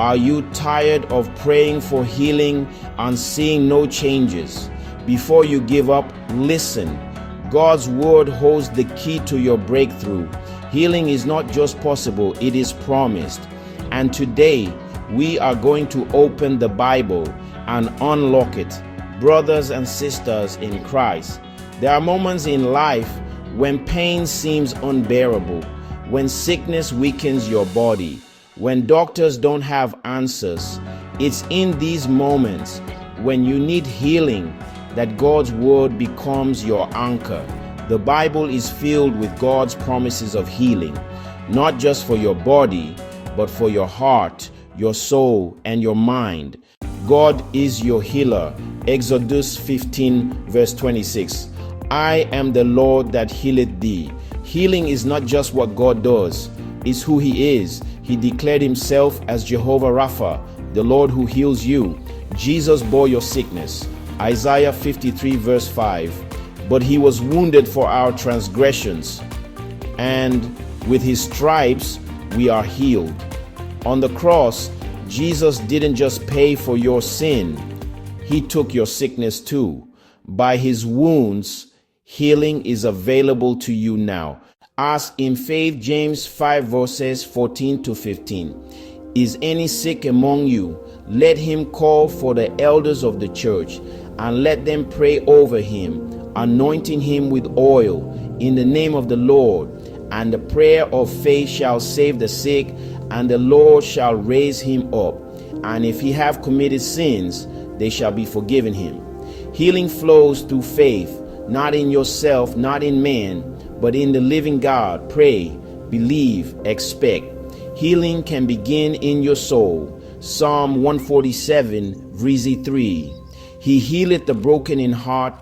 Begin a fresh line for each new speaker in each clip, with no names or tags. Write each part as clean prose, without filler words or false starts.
Are you tired of praying for healing and seeing no changes? Before you give up, listen. God's word holds the key to your breakthrough. Healing is not just possible, it is promised. And today, we are going to open the Bible and unlock it. Brothers and sisters in Christ, there are moments in life when pain seems unbearable, when sickness weakens your body, when doctors don't have answers. It's in these moments when you need healing that God's word becomes your anchor. The Bible is filled with God's promises of healing, not just for your body, but for your heart, your soul, and your mind. God is your healer. Exodus 15 verse 26. I am the Lord that healeth thee. Healing is not just what God does, it's who He is. He declared Himself as Jehovah Rapha, the Lord who heals you. Jesus bore your sickness. Isaiah 53 verse 5. But He was wounded for our transgressions, and with His stripes we are healed. On the cross, Jesus didn't just pay for your sin, He took your sickness too. By His wounds, healing is available to you now. Ask in faith. James 5 verses 14 to 15. Is any sick among you? Let him call for the elders of the church, and let them pray over him, anointing him with oil in the name of the Lord. And the prayer of faith shall save the sick, and the Lord shall raise him up. And if he have committed sins, they shall be forgiven him. Healing flows through faith, not in yourself, not in man, but in the living God. Pray, believe, expect. Healing can begin in your soul. Psalm 147 verse 3. He healeth the broken in heart,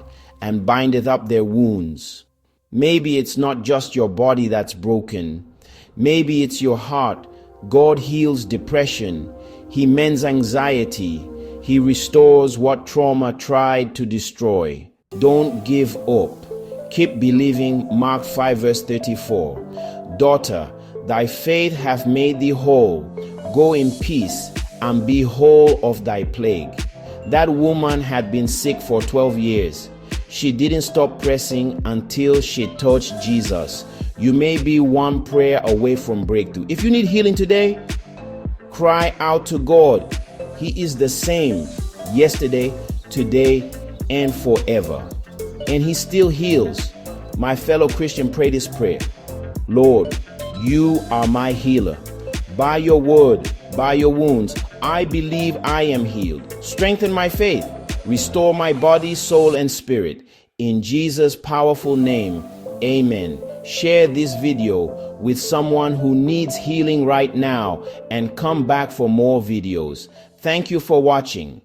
and bindeth up their wounds. Maybe it's not just your body that's broken. Maybe it's your heart. God heals depression. He mends anxiety. He restores what trauma tried to destroy. Don't give up. Keep believing. Mark 5 verse 34. Daughter, thy faith hath made thee whole. Go in peace and be whole of thy plague. That woman had been sick for 12 years. She didn't stop pressing until she touched Jesus. You may be one prayer away from breakthrough. If you need healing today, cry out to God. He is the same yesterday, today, and forever. And He still heals. My fellow Christian, pray this prayer. Lord, you are my healer. By your word, by your wounds, I believe I am healed. Strengthen my faith. Restore my body, soul, and spirit. In Jesus' powerful name, amen. Share this video with someone who needs healing right now, and come back for more videos. Thank you for watching.